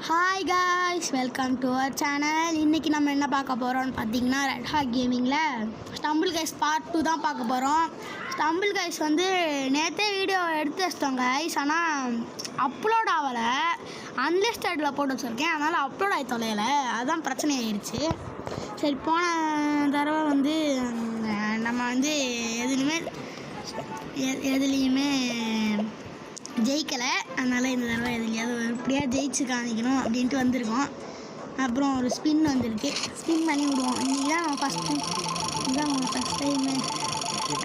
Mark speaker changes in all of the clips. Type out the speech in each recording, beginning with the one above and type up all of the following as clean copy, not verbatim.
Speaker 1: Hi guys, welcome to our channel. இன்றைக்கி நம்ம என்ன பார்க்க போகிறோம்னு பார்த்தீங்கன்னா, ரெட் ஹாக் கேமிங்கில் ஸ்டம்பிள் கைஸ் பார்ட் 2 தான் பார்க்க போகிறோம். ஸ்டம்பிள் கைஸ் வந்து நேற்றே வீடியோ எடுத்து வச்சிட்டோம் கைஸ், ஆனால் அப்லோட் ஆகலை. அன்லிஸ்டடில் போட்டு வச்சுருக்கேன், அதனால் அப்லோட் ஆகி தொலையலை. அதுதான் பிரச்சனை ஆயிடுச்சு. சரி, போன தடவை வந்து நம்ம வந்து எதுலேயுமே ஜெயிக்கலை. அதனால் இந்த தடவை எதுலையாவது எப்படியா ஜெயிச்சு காமிக்கணும் அப்படின்ட்டு வந்திருக்கோம். அப்புறம் ஒரு ஸ்பின் வந்திருக்கு, ஸ்பின் பண்ணி விடுவோம். இன்றைக்கி தான் ஃபஸ்ட் டைமு.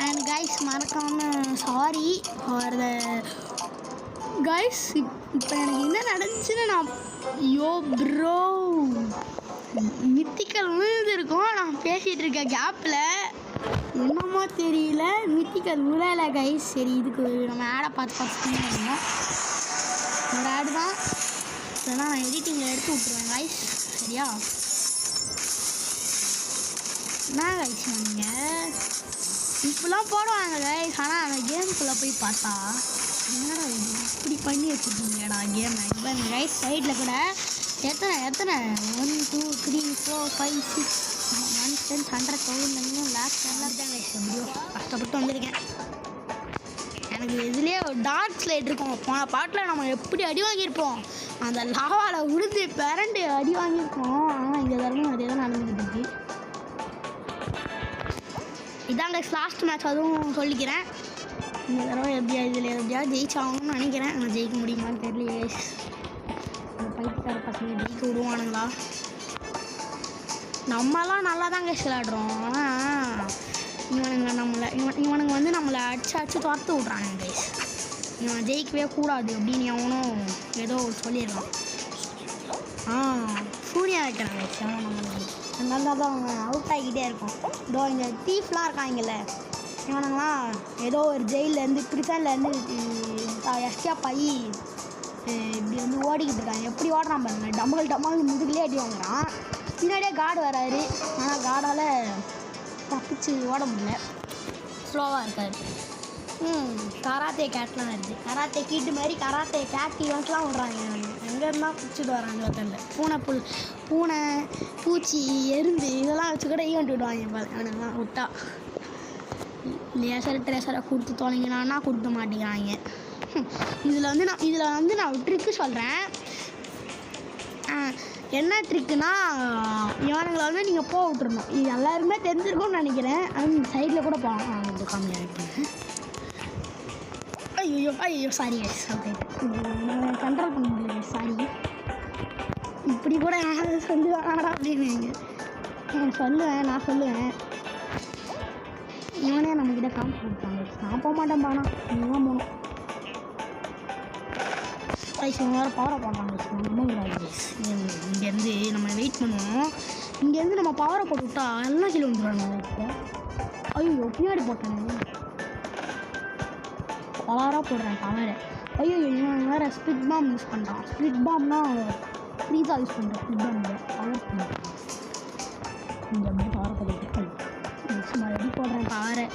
Speaker 1: அண்ட் கைஸ், மறக்காமல் சாரி ஃபார் த கைஸ். இப்போ எனக்கு என்ன நடந்துச்சுன்னு ஐயோ ப்ரோ, மித்திக்கல் விழுந்துருக்கோம். நான் பேசிகிட்டு இருக்கேன் கேப்பில், என்னமோ தெரியல, மித்திக்கல் விழலை கைஸ். சரி, இதுக்கு நம்ம ஆடை பார்த்து பண்ணணும். ஒரு ஆடு தான், இதெல்லாம் நான் எடிட்டிங்கில் எடுத்து விட்ருவேன் கைஸ். சரியா? என்ன கைஸ், நீங்கள் இப்படிலாம் போடுவாங்க கைஸ். ஆனால் அந்த கேமுக்குள்ளே போய் பார்த்தா என்னடா இது இப்படி பண்ணி வச்சுருக்கீங்கடா கேம். இப்போ இந்த கைஸ் சைடில் கூட எத்தனை 1 2 3 4 5 6 1 10 100 1000 லேக்ஸ் எல்லாம் தான் கைஸ். எப்படியோ கஷ்டப்பட்டு வந்திருக்கேன். எனக்கு இதுலேயே ஒரு டார்க் ஸ்லைட் இருக்கும். போன பாட்டில் நம்ம எப்படி அடி வாங்கியிருப்போம், அந்த லாவாவில் உழுந்து பிறண்டு அடி வாங்கியிருப்போம். ஆனால் இந்த தடவை அதே தான் நடந்துக்கிட்டு இருக்கு. இதாங்க லாஸ்ட் மேட்ச், அதுவும் சொல்லிக்கிறேன். இந்த தடவை எப்படியாவது ஜெயிச்சாகணும்னு நினைக்கிறேன். நான் ஜெயிக்க முடியுமான்னு தெரியலையே. அந்த பைத்தியக்கார பசங்க ஜெயிக்க விடுவானுங்களா? நம்மளாம் நல்லா தாங்க விளையாடுறோம். ஆனால் இவனுங்க வந்து நம்மளை அடிச்சு துரத்து விட்றாங்க கைஸ். இவன் ஜெயிக்கவே கூடாது அப்படின்னு அவனும் ஏதோ சொல்லிடுறான். சூர்யா வைக்கிறாங்க கைஸ். அதனால தான் அவங்க அவுட் ஆகிக்கிட்டே இருக்கும். இதோ இங்கே தீஃப்லாம் இருக்காங்கல்ல, இவனுங்களாம் ஏதோ ஒரு ஜெயிலேருந்து ப்ரிசன்லேருந்து எஸ்கேப் ஆகி இப்படி வந்து ஓடிக்கிட்டு இருக்காங்க. எப்படி ஓடுறான் பாருங்க, டமால் முதுகுலேயே அடி வாங்குறான். பின்னாடியே கார்டு வராரு, ஆனால் கார்டால் தப்பிச்சு ஓட முடியல, ஸ்லோவாக இருக்கார். கராத்தே கேட்லாம் இருக்குது, கராத்தே கீட்டு மாதிரி கராத்தே கேட் ஈவெண்ட்லாம் விட்றாங்க. எங்கே இருந்தால் பிடிச்சிட்டு வராங்க தெரியல. பூனை பூச்சி எறும்பு இதெல்லாம் வச்சு கூட ஈவெண்ட் விடுவாங்க பாருங்கலாம் விட்டா. லேசரை கொடுத்து தொலைங்களான்னா கொடுக்க மாட்டேங்கிறாங்க. இதில் வந்து நான் ஒரு ட்ரிக்கு சொல்கிறேன். என்ன ட்ரிக்குன்னா, இவனுங்களை வந்து நீங்கள் போக விட்டுருணும். இது எல்லாருமே தெரிஞ்சிருக்கும்னு நினைக்கிறேன். அந்த சைடில் கூட போகலாம். அவங்க கம்மியாக ஐயோ சாரி கைஸ், நான் கண்ட்ரோல் பண்ண முடியல, சாரி. இப்படி கூட யாராவது சொல்லுவாங்கடா அப்படின்னு நான் சொல்லுவேன். இவனே நம்மக்கிட்ட காமிச்சு கொடுத்தாங்க. நான் போக மாட்டேன் பானா, நீங்களாம் போகணும் கைஸ். இவங்க வேறு பவரை போடுறாங்க. இங்கேருந்து நம்ம வெயிட் பண்ணுவோம். இங்கேருந்து நம்ம பவரை போட்டு விட்டா எல்லாம் கீழே வந்துடுவாங்க. ஐயோ பின்னாடி போட்டேன், கலராக போடுறேன் பவரை. ஐயோ இவன் வேறு ஸ்பிரிட் பாம் யூஸ் பண்ணுறான். ஸ்பிரிட் பாம்னா ஃப்ரீஸாக யூஸ் பண்ணுறேன். ஸ்பிரிட் பாம் பவர் பண்ணுறேன். இங்கே அப்படியே பவரை போட்டு எப்படி போடுறேன் பவரை.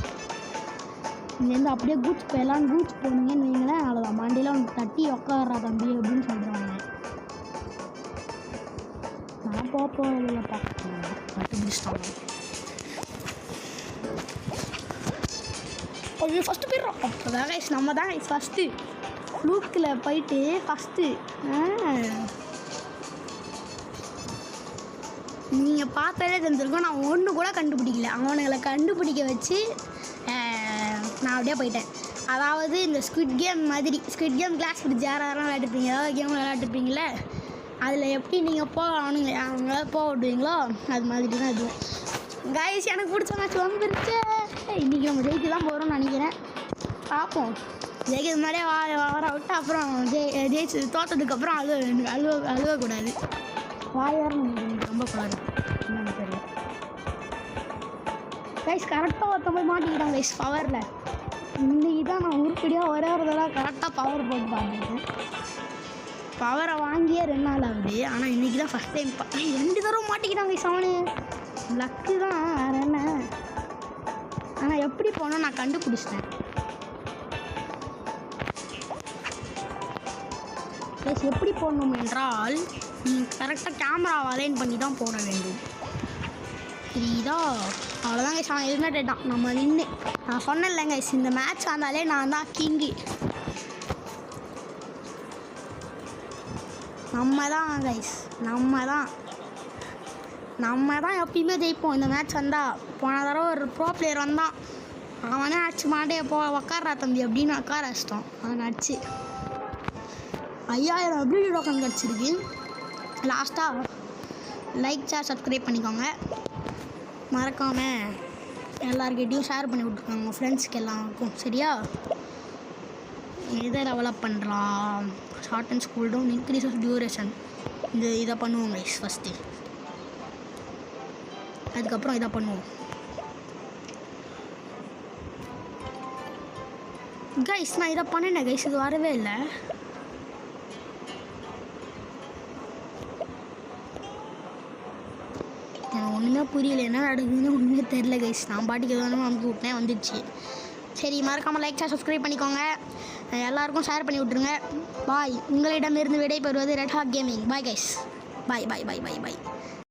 Speaker 1: இங்கேருந்து அப்படியே கூச் போயெல்லாம் கூச் போனீங்கன்னு வைங்களேன், அவ்வளோதான். மண்டியில் வந்து தட்டி உட்காடுறா தம்பி அப்படின்னு சொல்கிறாங்க. நான் போகிறதில்லப்பா, கண்டுபிடிச்சிட்டாங்க. ஐயோ ஃபஸ்ட்டு போயிடுறோம். அப்போ தான் கைஸ் நம்ம தான் கைஸ் ஃபஸ்ட்டு லூக்கில் போயிட்டு ஃபஸ்ட்டு. நீங்கள் பார்த்தாலே தெரிஞ்சிருக்கோம், நான் ஒன்று கூட கண்டுபிடிக்கல. அவனுங்களை கண்டுபிடிக்க வச்சு நான் அப்படியே போயிட்டேன். அதாவது இந்த ஸ்குவிட் கேம் மாதிரி, ஸ்குவிட் கேம் கிளாஸ் பிடிச்சி யாரெல்லாம் விளையாட்டுருப்பீங்க, ஏதாவது கேம் விளையாட்டுருப்பீங்களே, அதில் எப்படி நீங்கள் அவங்களால போக விடுவீங்களோ அது மாதிரி தான் இதுவும். கைஸ், எனக்கு பிடிச்ச மேட்ச் வந்துருச்சு. இன்றைக்கி நம்ம ஜெயிக்க தான் போகிறோம்னு நினைக்கிறேன். பார்ப்போம். ஜெயிக்கிறது மாதிரியே வர விட்டு அப்புறம் ஜெயிச்சு தோற்றதுக்கப்புறம் அழுவக்கூடாது. வாயாரம் ரொம்ப கூடாது, என்னன்னு தெரியல கைஸ். கரெக்டாக ஒருத்தவங்க மாட்டிக்கிட்டாங்க கைஸ் பவரில். இன்றைக்கி தான் நான் உருப்படியாக ஒரே ஒரு தடவை கரெக்டாக பவர் போட்டு பார்த்துருக்கேன். பவரை வாங்கியே 2 நாள் ஆகுது, ஆனால் இன்றைக்கி தான் ஃபஸ்ட் டைம் 2 தடவை மாட்டிக்கிட்டாங்க கைஸ். அவனு லக்கு தான், வேறு என்ன. ஆனால் எப்படி போனால் நான் கண்டுபிடிச்சிட்டேன். கைஸ் எப்படி போடணும் என்றால் கரெக்டாக கேமராவை அலைன் பண்ணி தான் போட வேண்டும். புரியுதா? அவ்வளோதான் கைஸ். அவன் எலிமினேட்டட் தான். நம்ம நின்று நான் சொன்னேன்ல கைஸ், இந்த மேட்ச் வந்தாலே நான் தான் கிங்கு. நம்ம தான் கைஸ், நம்ம தான் எப்பயுமே ஜெயிப்போம் இந்த மேட்ச் வந்தால். போன தடவை ஒரு ப்ரோ பிளேயர் வந்தான், அவனே அடிச்சு மாட்டே உக்காரா தம்பி அப்படின்னு உட்கார வச்சிட்டோம். அவன் அடிச்சு 5000 அப்ரிலிட்டி டோக்கன் கிடச்சிருக்கு. லாஸ்ட்டாக லைக் ஷேர் சப்ஸ்கிரைப் பண்ணிக்கோங்க. மறக்காமல் எல்லாருக்கிட்டையும் ஷேர் பண்ணி விட்ருக்காங்க உங்கள் ஃப்ரெண்ட்ஸ்க்கு எல்லாருக்கும். சரியா? எதை டெவலப் பண்ணுறான்? Short and school down increases duration. இதை பண்ணுவோம் கைஸ் ஃபஸ்ட்டு. அதுக்கப்புறம் இதை பண்ணுவோம் கைஸ். நான் இதை பண்ணினேன் கைஸ், இது வரவே இல்லை. எனக்கு ஒன்றுமே புரியல, என்ன நடக்குதுன்னு ஒன்றுமே தெரில கைஸ். நான் பாட்டுக்கு எதுவும் அமுக்கி விட்டேன், வந்துடுச்சு. சரி, மறக்காமல் லைக் ஷேர் சப்ஸ்கிரைப் பண்ணிக்கோங்க. எல்லாருக்கும் ஷேர் பண்ணி விட்ருங்க. பாய். உங்களிடமிருந்து விடை பெறுவது red hawk gaming. Bye guys. Bye bye bye bye பாய்.